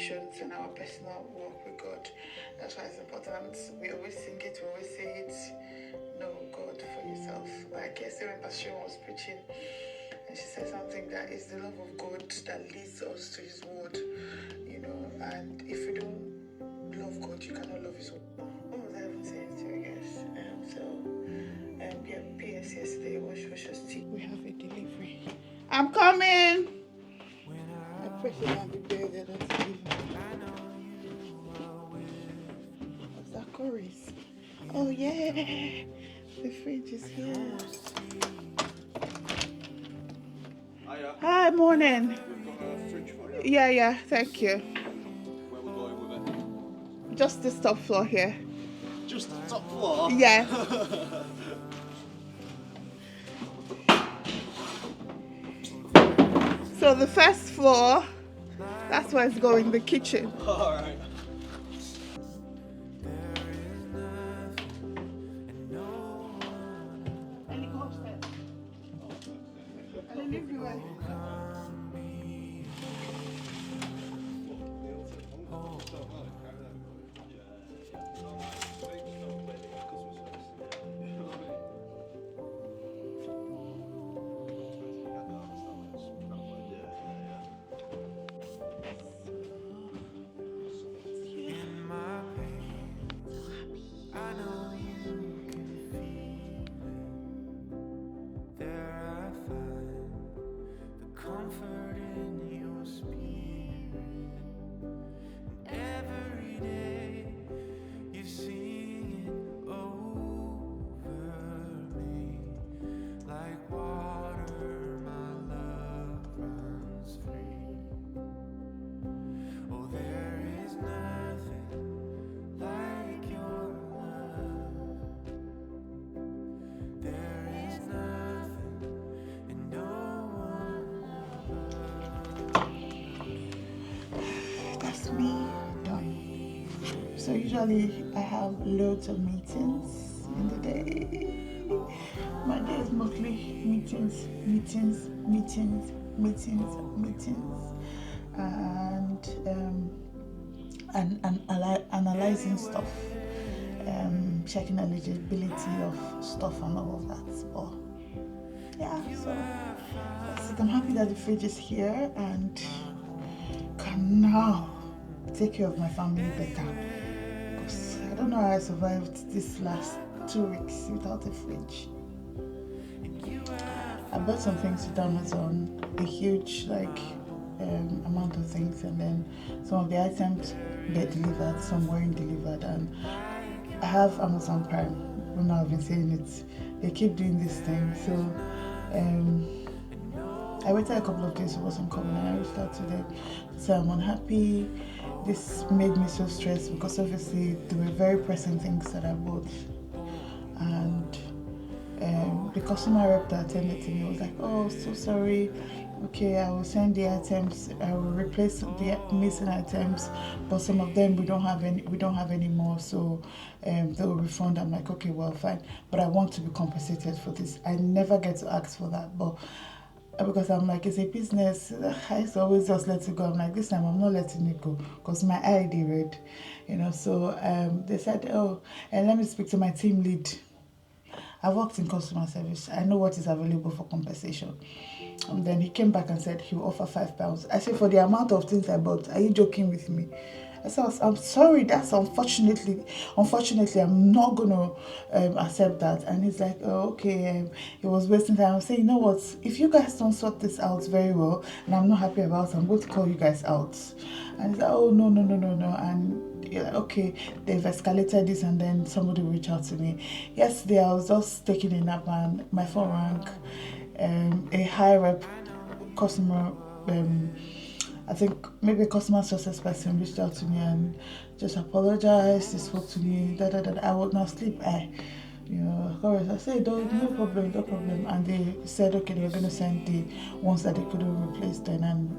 connections and our personal walk with God. That's why it's important. We always sing it, we always say it. Know God for yourself. Like yesterday when Pastor was preaching, and she said something that is the love of God that leads us to His word, and if you don't love God, you cannot love His word. What was I even saying to you guys? PS yesterday was just we have a delivery. I'm coming. I pray for that the day that I deliver. What's that chorus? Oh yeah, the fridge is here. Hiya. Hi, morning. We've got a fridge for you. Yeah, thank you. Where we're going with it? Just the top floor here. Just the top floor? Yes. So the first floor, that's where it's going, the kitchen. Alright. That's me done. So usually I have loads of meetings in the day. My day is mostly meetings, and analyzing stuff, checking eligibility of stuff and all of that. But yeah, so that's it. I'm happy that the fridge is here and can now take care of my family better, because I don't know how I survived this last 2 weeks without a fridge. I bought some things with Amazon, a huge amount of things, and then some of the items get delivered, some weren't delivered, and I have Amazon Prime. When I've been saying it, they keep doing this thing, so I waited a couple of days, it wasn't coming, and I reached out to them. So I'm unhappy. This made me so stressed because obviously there were very pressing things that I bought, and the customer rep that attended to me was like, "Oh, so sorry. Okay, I will send the items. I will replace the missing items, but some of them we don't have any more. So they will refund." I'm like, "Okay, well, fine, but I want to be compensated for this." I never get to ask for that, but because I'm like, it's a business, I always just let it go. I'm like, this time I'm not letting it go because my ID read, So they said, "Oh, and let me speak to my team lead. I've worked in customer service. I know what is available for compensation." And then he came back and said he will offer £5. I said, "For the amount of things I bought, are you joking with me?" I said, "I'm sorry, that's unfortunately, I'm not going to accept that." And he's like, "Oh, okay." He was wasting time. I was saying, "You know what, if you guys don't sort this out very well, and I'm not happy about it, I'm going to call you guys out." And he's like, "Oh, no. And you're like, "Okay, they've escalated this," and then somebody will reach out to me. Yesterday, I was just taking a nap and my phone rang. A high rep customer, I think maybe a customer success person reached out to me and just apologized. He spoke to me, I would not sleep. I said, no problem. And they said, okay, they were going to send the ones that they couldn't replace then, and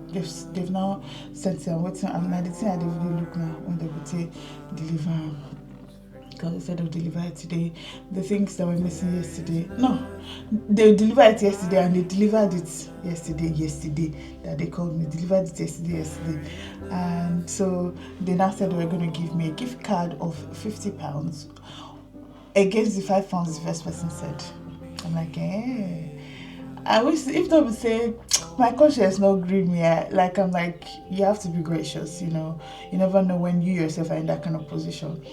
they've now sent it. I'm waiting, and I didn't say I didn't really look now when they would say deliver. Because they said they'll deliver it today. The things that were missing yesterday, no, they delivered it yesterday, and they delivered it yesterday that they called me, delivered it yesterday, and So they now said they were going to give me a gift card of £50 against the £5 the first person said. I'm like, I wish if they would say my conscience not green me. Like I'm like, you have to be gracious, you know. You never know when you yourself are in that kind of position.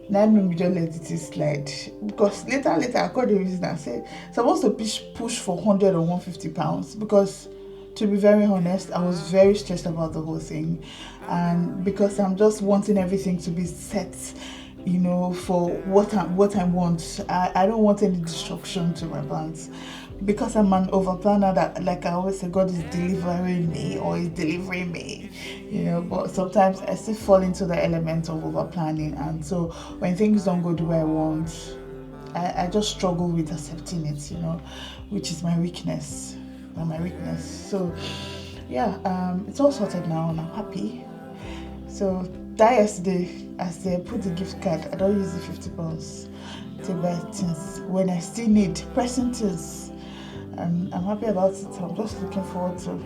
Now me just let it slide because later I called the reason and said supposed to push for £100 or £150 because to be very honest, I was very stressed about the whole thing, and because I'm just wanting everything to be set, you know, for what I want. I don't want any disruption to my plans. Because I'm an overplanner, that like I always say, God is delivering me or is delivering me, you know. But sometimes I still fall into the element of overplanning, and so when things don't go the way I want, I just struggle with accepting it, you know, which is my weakness. So yeah, it's all sorted now and I'm happy. So that yesterday, as they put the gift card, I don't use the £50 to buy things when I still need pressing things. And I'm happy about it. I'm just looking forward to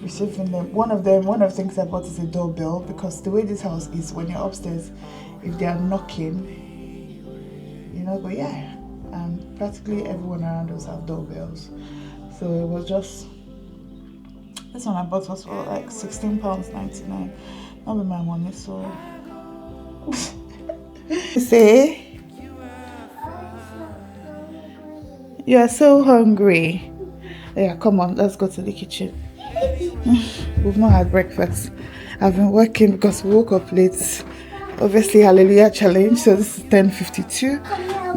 receiving them. One of the things I bought is a doorbell, because the way this house is, when you're upstairs, if they are knocking, you know. But yeah, practically everyone around us have doorbells. So it was just, this one I bought was for like £16.99. Not with my money, so say you are so hungry. Yeah, come on, let's go to the kitchen. We've not had breakfast. I've been working because we woke up late. Obviously, Hallelujah Challenge. So this is 10:52.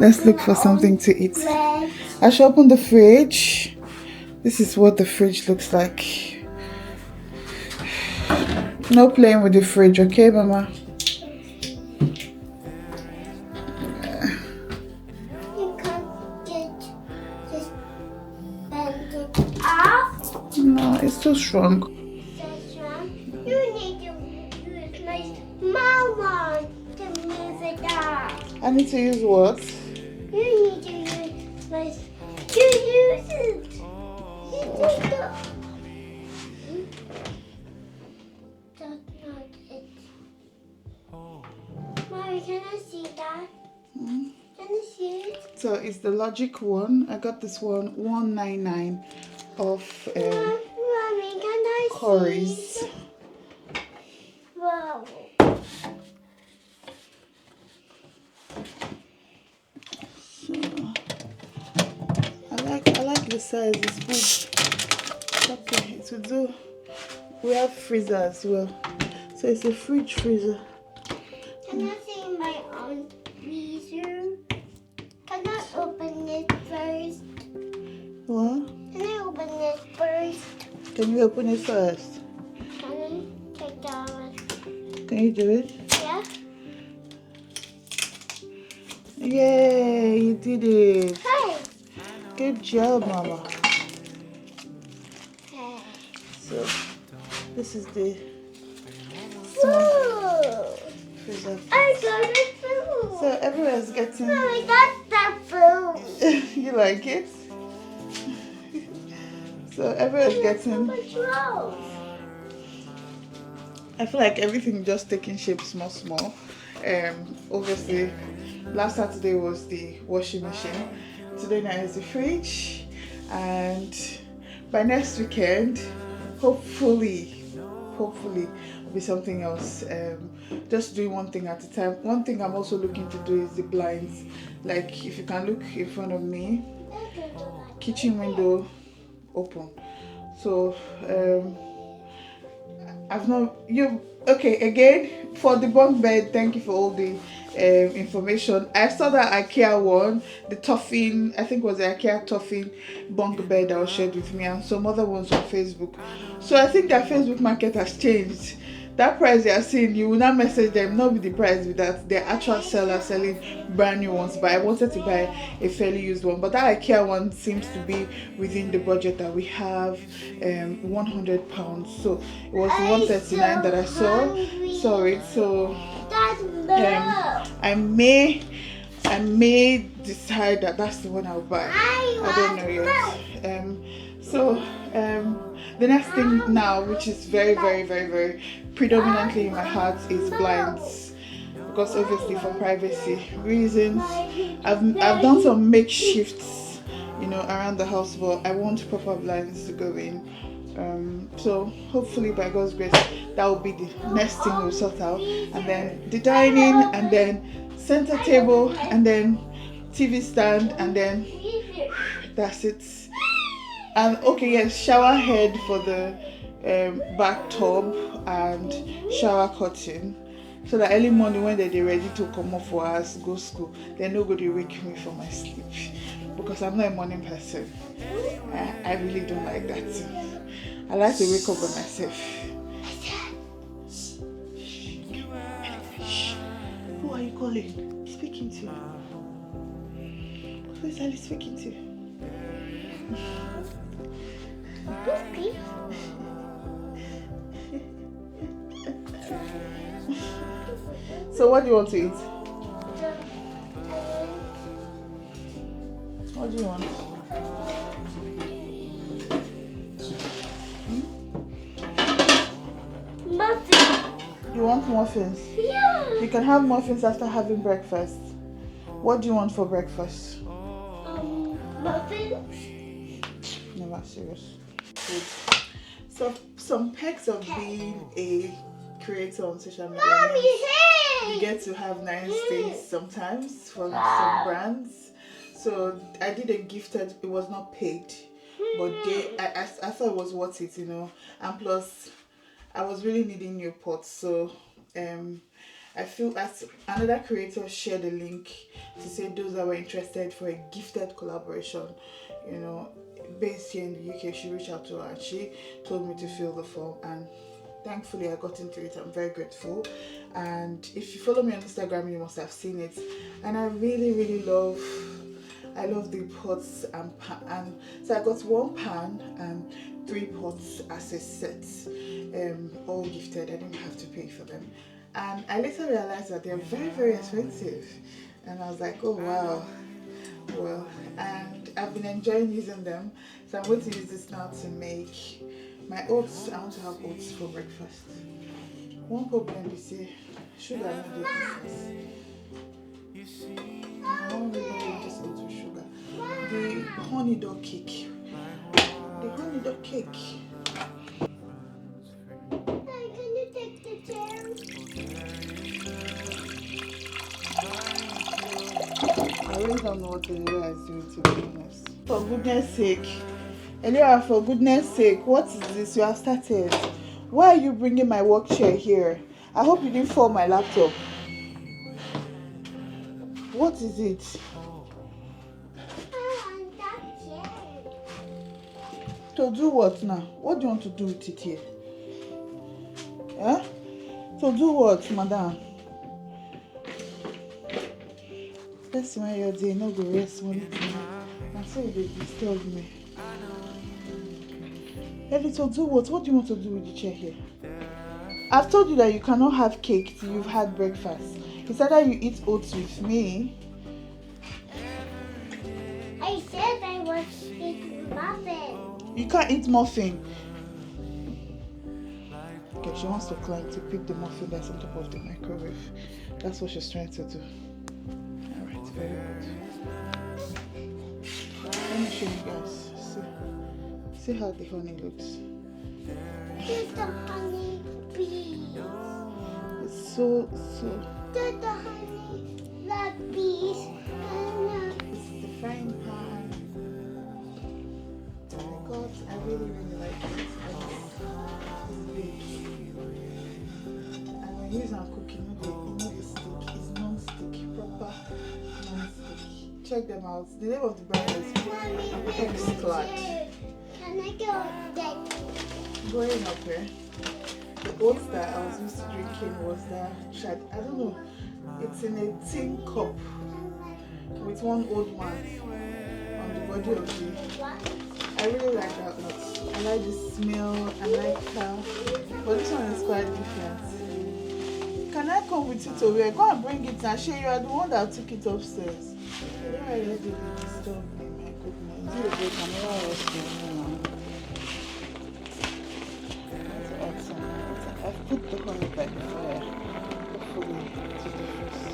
Let's look for something to eat. I should open the fridge. This is what the fridge looks like. No playing with the fridge, okay, Mama? No, it's too strong. You need to use my small one to move it up. I need to use what? You need to use my. You use it. You need to. That's not it. Mommy, can I see that? Mm-hmm. Can I see it? So it's the Logic one. I got this one $199 of Mommy, can I Corey's. see? Wow. So I like the size. It's big. Okay, it will do. We have freezer as well. So it's a fridge freezer. Can I see my own freezer? Can I open it first? What? Can I open it first? Can you open it first? Can I take that one? Can you do it? Yeah? Yay, you did it. Hey! Good job, Mama. Hey. So this is the Food! freezer. I got the food! So everyone's getting. Mommy, that's the food! You like it? So everyone's getting. Control. I feel like everything just taking shape small. Obviously, last Saturday was the washing machine. Today night is the fridge, and by next weekend, hopefully, will be something else. Just doing one thing at a time. One thing I'm also looking to do is the blinds. Like if you can look in front of me, kitchen window open. So I've not you okay again for the bunk bed. Thank you for all the information. I saw that IKEA one, the Toffin, I think it was the IKEA Toffin bunk bed that was shared with me, and some other ones on Facebook. So I think their Facebook market has changed. That price they are seeing, you will not message them, not with the price with that. They're actual sellers selling brand new ones. But I wanted to buy a fairly used one. But that IKEA one seems to be within the budget that we have, £100. So it was $139 that I saw. Sorry, so I may decide that that's the one I'll buy. I don't know yet. The next thing now, which is very, very, very, very predominantly in my heart, is blinds. Because obviously for privacy reasons, I've done some makeshifts, you know, around the house, but I want proper blinds to go in. So hopefully by God's grace, that will be the next thing we'll sort out. And then the dining, and then center table, and then TV stand, and then that's it. And okay, yes, shower head for the bathtub and shower curtain, so that early morning when they're ready to come off for us go school, they're not going to wake me from my sleep, because I'm not a morning person. I really don't like that. I like to wake up by myself. Who are you calling? Speaking to? Who is Ali speaking to? So what do you want to eat? What do you want? Muffin. You want muffins? Yeah. You can have muffins after having breakfast. What do you want for breakfast? Muffins. Never serious. Good. So some perks of being a creator on social media. Mommy, You hey. get to have nice things sometimes from some brands. So I did a gifted, it was not paid, but I thought it was worth it, you know. And plus I was really needing new pots, so I feel as another creator shared a link to say those that were interested for a gifted collaboration, you know, based here in the UK, she reached out to her and she told me to fill the form, and thankfully I got into it. I'm very grateful. And if you follow me on Instagram, you must have seen it. And I really love the pots and pan. And so I got one pan and 3 pots as a set, all gifted. I didn't have to pay for them. And I later realized that they're very expensive. And I was like, oh wow. Well, and I've been enjoying using them. So I'm going to use this now to make my oats. I want to have oats for breakfast. One problem is sugar in the business. I don't really like this oats with sugar. The honey dog cake. The honey dog cake. Can you take the chair? I really don't know what Elera is doing, to be honest. For goodness sake. Elera, for goodness sake, what is this? You have started. Why are you bringing my work chair here? I hope you didn't fall my laptop. What is it? I want that chair. To do what now? What do you want to do with it here? Huh? To do what, madam? That's why you're doing no go rest one thing. I'm sorry they disturb me. Ellie, to do what? What do you want to do with the chair here? I've told you that you cannot have cake till you've had breakfast. It's either you eat oats with me. I said I was eating muffin. You can't eat muffin. Okay, she wants to climb to pick the muffin that's on top of the microwave. That's what she's trying to do. Alright, very good. Let me show you guys. See how the honey looks. Here's the honey bee. It's so. There's the honey, the bees, and It's the frying pan. Oh my god, I really like it. It's big. And when you are cooking, the stick is non-stick, proper non-stick. Check them out. The name of the brand is X-Clad. Can I go get Growing up here, the oats that I was used to drinking was that I don't know, it's in a tin cup with one old man on the body of the. I really like that oat. I like the smell, I like how, but this one is quite different. Can I come with you to where? Go and bring it and share. You are the one that took it upstairs. Yeah, I let it disturb me, my goodness. put the honey back there. Hopefully it's the first.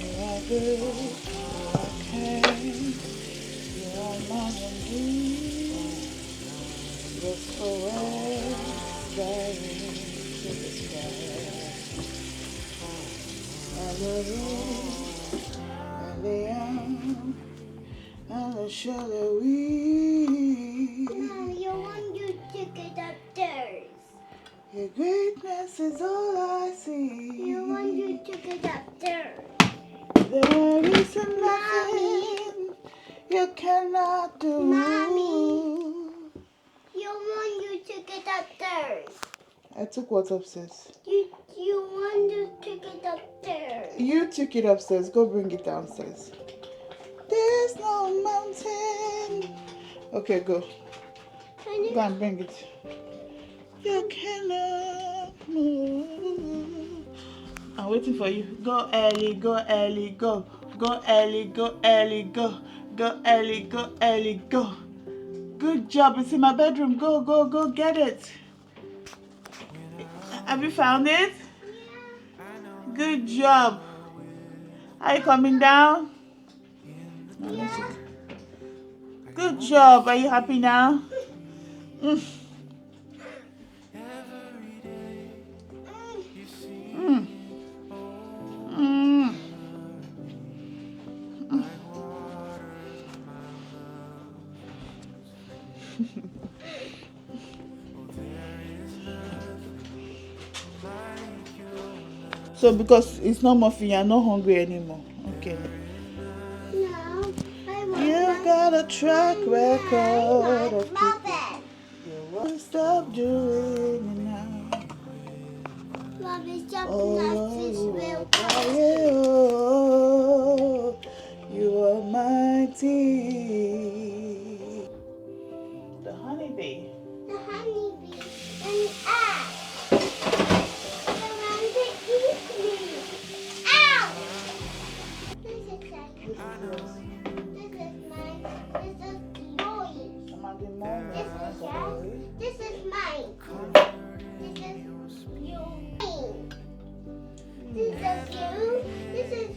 You are good, you are kind, you are more than good. Look for words that to describe. I love you, and I am, and I shall we. Mom, you want you to get upstairs. Your greatness is all I see. You want you to get upstairs. There is nothing you cannot do. Mommy. You want you to get upstairs. I took what upstairs? You want you to get upstairs. You took it upstairs. Go bring it downstairs. There's no mountain. Okay, go. Go and bring it. You cannot move. I'm waiting for you. Go early, go early, go. Go early, go early, go. Go early, go early, go. Good job. It's in my bedroom. Go, go, go get it. Have you found it? Good job. Are you coming down? Yeah. Good job. Are you happy now? Mm. Mm. Mm. So because it's not Muffin, you're not hungry anymore. Okay. No, I want You've got a track record of Muffin. you won't stop doing it now. Mommy, stop Oh, this you real are quick. oh, you are mighty. The honeybee. The honeybee and ant. They want to eat me. Ow! This is like, this is mine. This is yours. I'm at the moment. This is yours. This is mine. This is yours. This is you. This is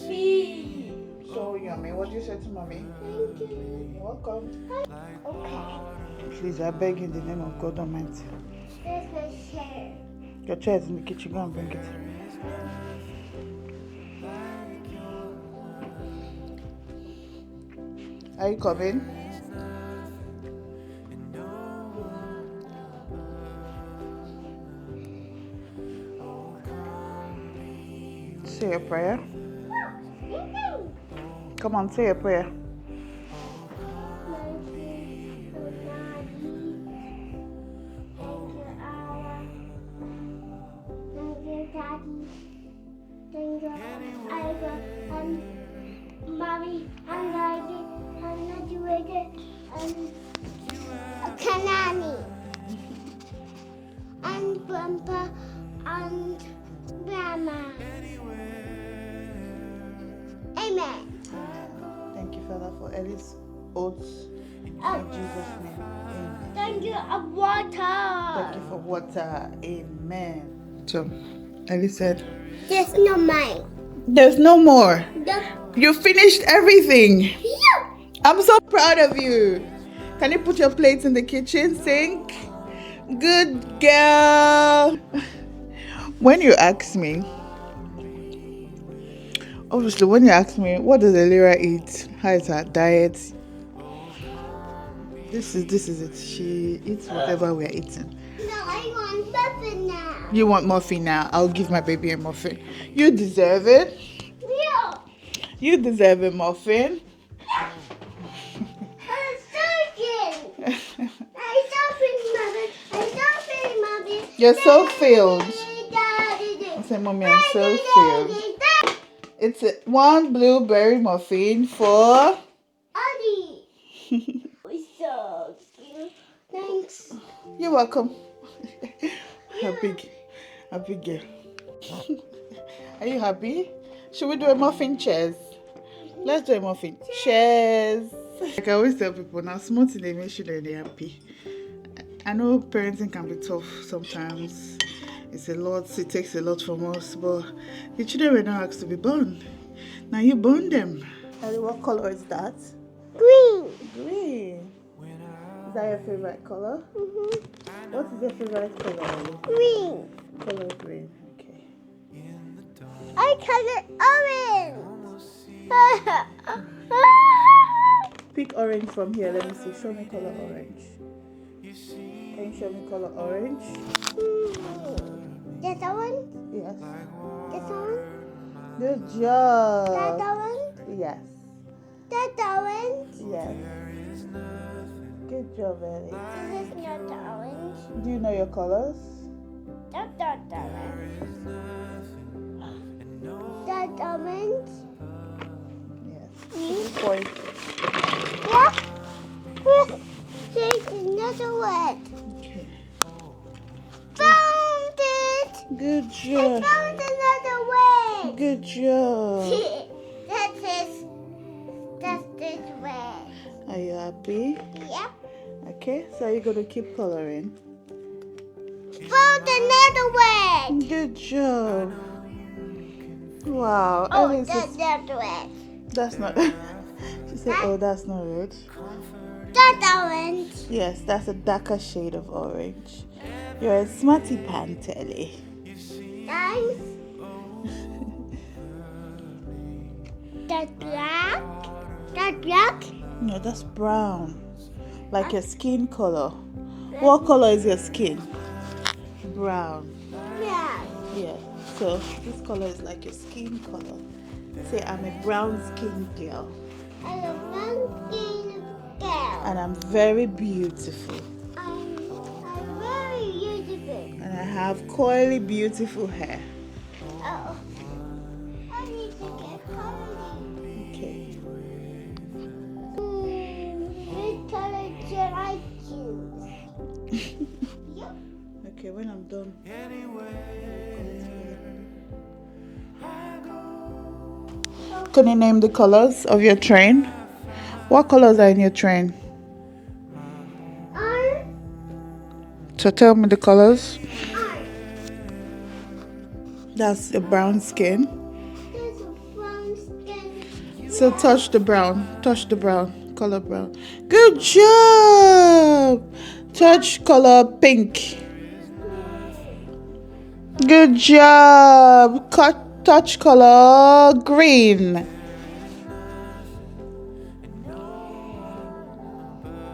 me. So yummy. What do you say to mommy? Thank you. You're welcome. Okay. Please, I beg in the name of God Almighty. This is my chair. Your chair is in the kitchen. Go and bring it. Are you coming? Say a prayer. Come on, say a prayer. Mommy, and Daddy, and Daddy, and Kanani, and Grandpa, and Grandma. Amen. Thank you, Father, for Ellie's oaths. In Jesus' name. Amen. Thank you, water. Thank you for water. Amen. So, Ellie said, There's no mine. there's no more. The You finished everything. yeah. I'm so proud of you. Can you put your plates in the kitchen sink? Good girl. When you ask me, obviously, when you ask me, what does Elira eat? How is her diet? This is it. She eats whatever we're eating. No, I want muffin now. You want muffin now? I'll give my baby a muffin. You deserve it. Yeah. You deserve a muffin. I'm sorry. I'm sorry, Mommy. You're so filled. Daddy. I said, Mommy, I'm so filled. It's one blueberry muffin for... Daddy. So cute. Thanks. You're welcome. A big girl. Are you happy? Should we do a muffin? Cheers. Let's do a muffin. Cheers. Like I always tell people, now small thing they make sure that they're happy. I know parenting can be tough sometimes. It's a lot, it takes a lot from us, but the children were not asked to be born. Now you born them. And what color is that? Green. Green. Is that your favorite color? What is your favorite color? Ellie? Green. Color green. Okay. I color orange. Pick orange from here. Let me see. Show me color orange. Can you show me color orange? That one? Yes. This one? Good That job. one? Yes. That orange? Yes. Good job, Ellie. This is not the orange. Do you know your colors? That's not the orange. That orange? Yes. Good point. Yeah. There's another one. Okay. Found it. Good I job. found another one. Good job. That's this way. Are you happy? Yep. Okay, so you're going to keep coloring. Found another one. Good job. Wow. Oh, Ellie that's says, that one. that's not. She said, oh, that's not red. That orange. Yes, that's a darker shade of orange. You're a smarty pants, Ellie. Thanks. That's black. That's black. No, that's brown. Like your skin color. What color is your skin? Brown. Yeah. Yeah. So this color is like your skin color. Say I'm a brown skin girl. I'm a brown skin girl. And I'm very beautiful. I'm very beautiful. And I have coily beautiful hair. Oh. I need to get coloring. Okay. Which color should I choose? Yep. Okay, when I'm done. Can you name the colors of your train? What colors are in your train? Orange. So tell me the colors. Orange. That's a brown skin. There's a brown skin. So touch the brown. Touch the brown. Color brown. Good job. Touch color pink. Good job. Touch color green.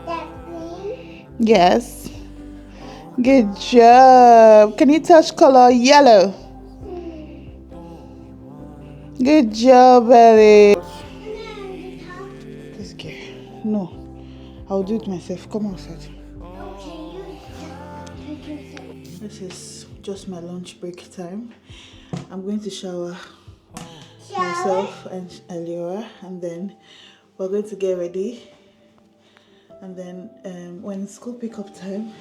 That's green. Yes. Good job. Can you touch color yellow? Good job, Ellie. This girl. No. I'll do it myself. Come outside. This is just my lunch break time. I'm going to shower myself and Eliora, and then we're going to get ready. And then when it's school pickup time,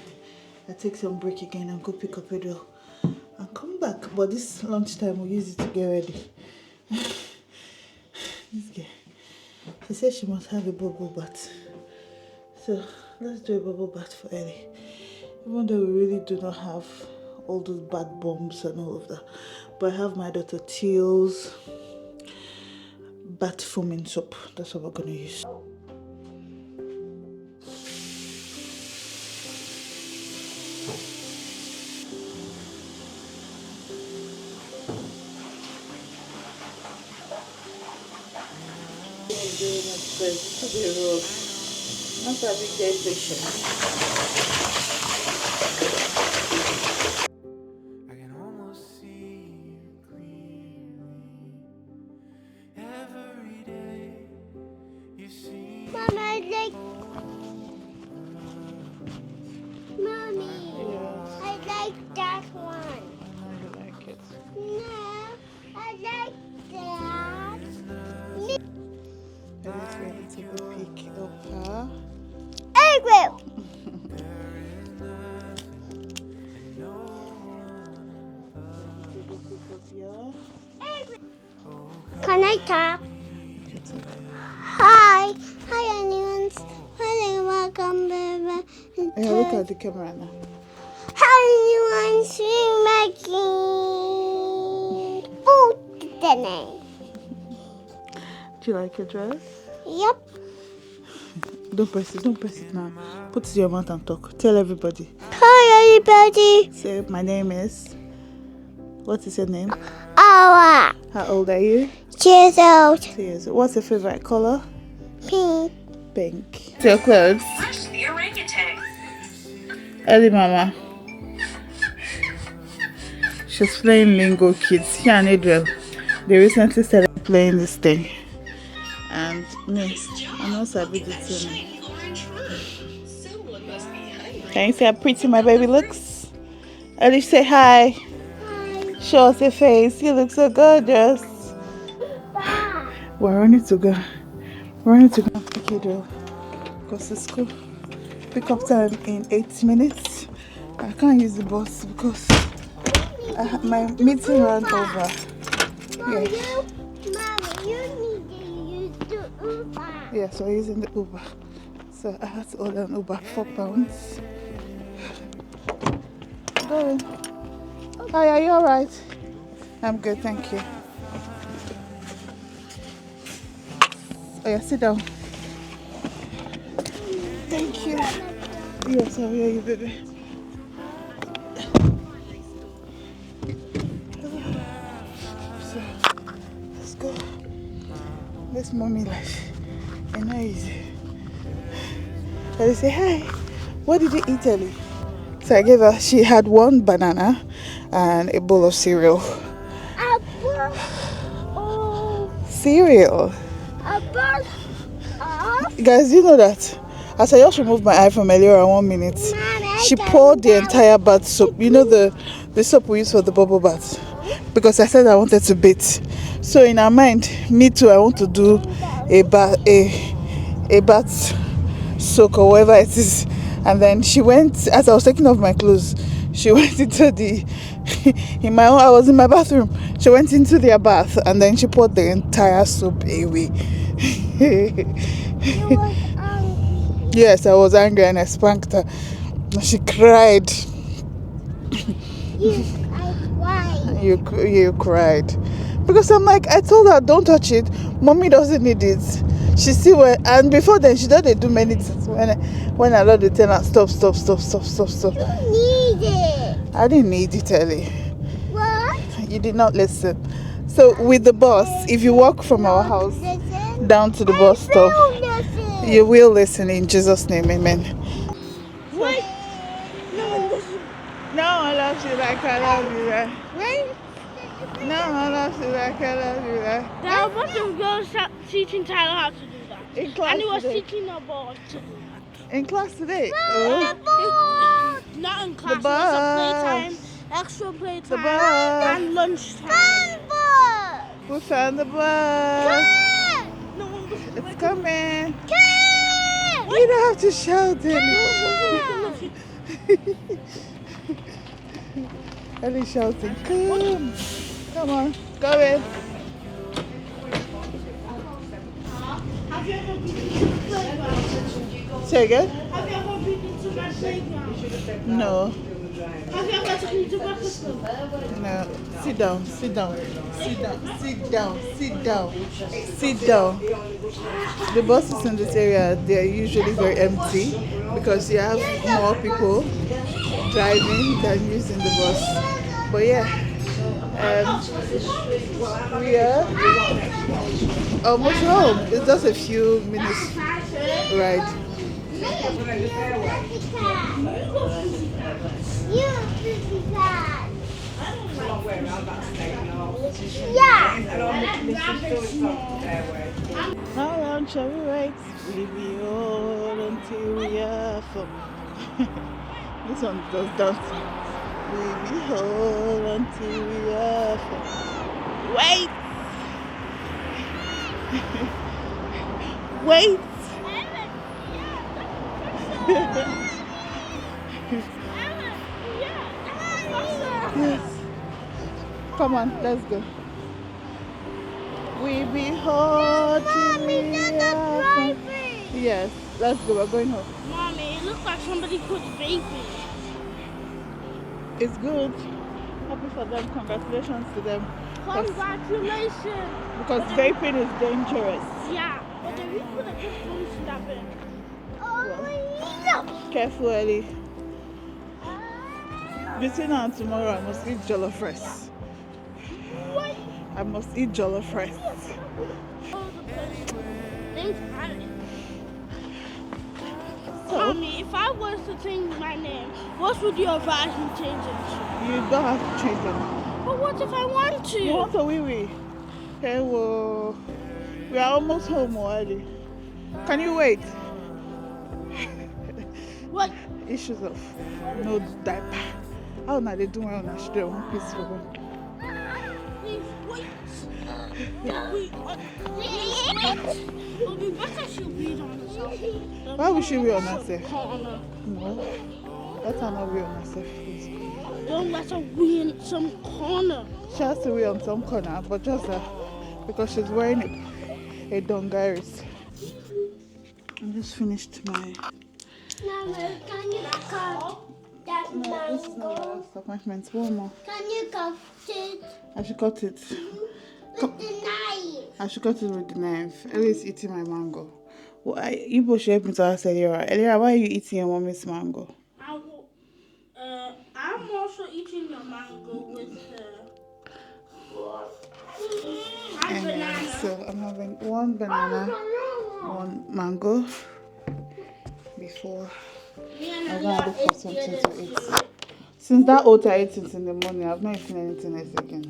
I take some break again and go pick up Edo and come back. But this lunchtime we'll use it to get ready. This girl, she said she must have a bubble bath. So let's do a bubble bath for Ellie. Even though we really do not have all those bad bombs and all of that. But I have my daughter Teal's bath foaming soap. That's what we're going to use. Doing it best to the road. Not a big day patient. I can almost see you clearly. Every day you see. Mama, I like. Mommy, Yeah, I like that one. I like it. No, I like that. Ellie's ready to go pick up her. I will. Can I talk? Hi, hi, anyone. Hi, welcome, baby. Yeah, look at the camera now. How you want to making food today? Do you like your dress? Yep. Don't press it now. Put it in your mouth and talk. Tell everybody. Hi, everybody. Say, my name is. What is your name? Awa. How old are you? Cheers out. 2 years. What's your favorite color? Pink. Pink. Your clothes. Brush the orangutan. Eddie Mama. She's playing Lingo Kids. Here and Adriel. They recently started playing this thing. And me, I'm not sabi the thing. Shiny orange fur. Someone must be hungry. Can you see how pretty my baby looks? Eddie, say hi. Hi. Show us your face. You look so gorgeous. Bye. We're running to go. We're running to go and pick Adriel. Because the school pick up time in 8 minutes. I can't use the bus because my meeting ran over. Mommy, Yeah. you need to use the Uber. Yeah, so we're using the Uber. So I had to order an Uber, £4. Darling. Hi, are you alright? I'm good, thank you. Oh yeah, sit down. Thank you. Yes, I'll hear you, baby. So, let's go. This mommy life. And now easy. Ellie say, hi. What did you eat, Ellie? So I gave her, she had 1 banana and a bowl of cereal. Apple. Oh, Cereal? apple. Guys, you know that? As I just removed my eye from earlier on 1 minute, she poured the entire bath soap. You know the soap we use for the bubble bath? Because I said I wanted to bathe. So in her mind, me too, I want to do a bath soak or whatever it is. And then she went, as I was taking off my clothes, she went into I was in my bathroom. She went into their bath and then she poured the entire soap away. You was angry. Yes, I was angry and I spanked her. She cried. I cried. You cried. Because I'm like, I told her, don't touch it. Mommy doesn't need it. She still went, and before then, she thought they do many things. When I let the tell her, stop. You need it. I didn't need it, Ellie. What? You did not listen. So with the bus, if you walk from our house Listen. down to the bus stop, Listen. you will listen in Jesus' name, amen. Wait. No, listen. No, I love you like I love you. Right? Wait. No, I love you like I love you. Right? There are a bunch of girls teaching Tyler how to do that. In class And he was today. teaching about to do In class today. that. Not in class, it was bus. a playtime, extra The playtime, bus. and lunchtime. We found the bus. No, It's coming. Come. You don't have to shout, Ellie. Ellie shouting. Come on. Go in. Have you ever been to the playground? Say again? Have you ever been to my playground? No. Have you ever taken me to breakfast club? No. Sit down. Sit down. Sit down. Sit down. Sit down. Sit down. The buses in this area, they're usually very empty because you have more people driving than using the bus. But yeah, we are almost home. It's just a few minutes ride. You pussycat. Yeah. How long shall we wait? We be all until we are full. This one does dance. We be whole until we are full. Wait! Wait! Yes. Come on, let's go. We be whole till we are full. Yes, let's go. We're going home. Mommy, looks like somebody quit vaping. It's good. Happy for them. Congratulations to them. Congratulations. Because vaping is dangerous. Yeah, but the people that just finished that bit. Careful, Ellie. Between now and tomorrow, I must eat jollof rice. What? I must eat jollof rice. Name's Alex. So, Mommy, if I was to change my name, what would you advise me changing it to? you don't have to change them. But what if I want to? You want a wee-wee? Okay, well, we are almost home already. Can you wait? What? Issues of no diaper. How now they do my own astray one piece for them. Please wait. Wait. It'll be better if she read on herself. Why would she be on herself? Corner. No. Let her not be on herself, please. Don't let her be in some corner. She has to be on some corner, but just because she's wearing a dungarees. I just finished my... Mama, can you cut that No, this is not my mango? last appointment. One more. Can you cut it I should cut it. with the knife? I should cut it with the knife. Ellie's eating my mango. Well, Ibo should help me to ask Elia. Elia, why are you eating your mommy's mango? I'm also eating your mango with and banana. So I'm having one banana, one mango before I'm gonna look for something to eat. Since that oat I ate it in the morning, I've not eaten anything else again.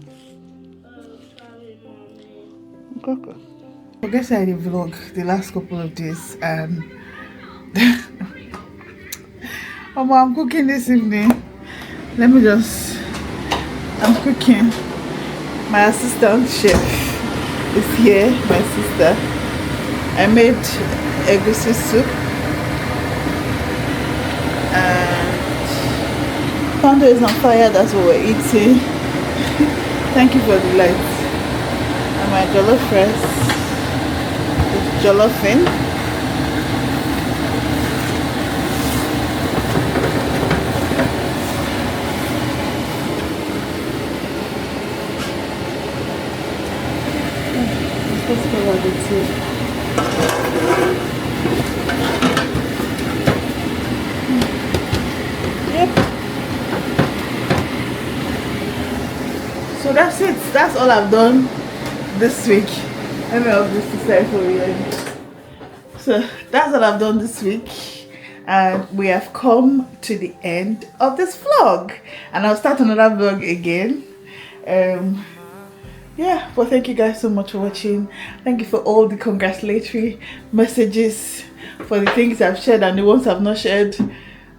Sorry, Mommy. Okay. I guess I did vlog the last couple of days and I'm cooking this evening. I'm cooking. My assistant chef is here, my sister. I made egusi soup and poundo is on fire, that's what we're eating. Thank you for the lights. And my jollof rice with jollofin. Let's go over the tea. Yep. So that's it. That's all I've done this week. Let me have this side for you. So that's all I've done this week. And we have come to the end of this vlog. And I'll start another vlog again. Yeah, but thank you guys so much for watching. Thank you for all the congratulatory messages, for the things I've shared and the ones I've not shared.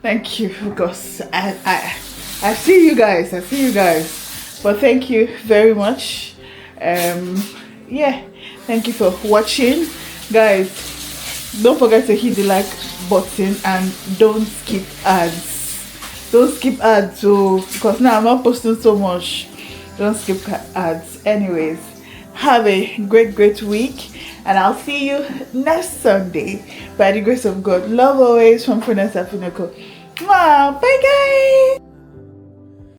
Thank you, because I see you guys. But thank you very much. Yeah, thank you for watching, guys. Don't forget to hit the like button and don't skip ads. Don't skip ads, so because now I'm not posting so much. Don't skip ads. Anyways, have a great week, and I'll see you next Sunday by the grace of God. Love always from Princess Afinoko. Bye guys.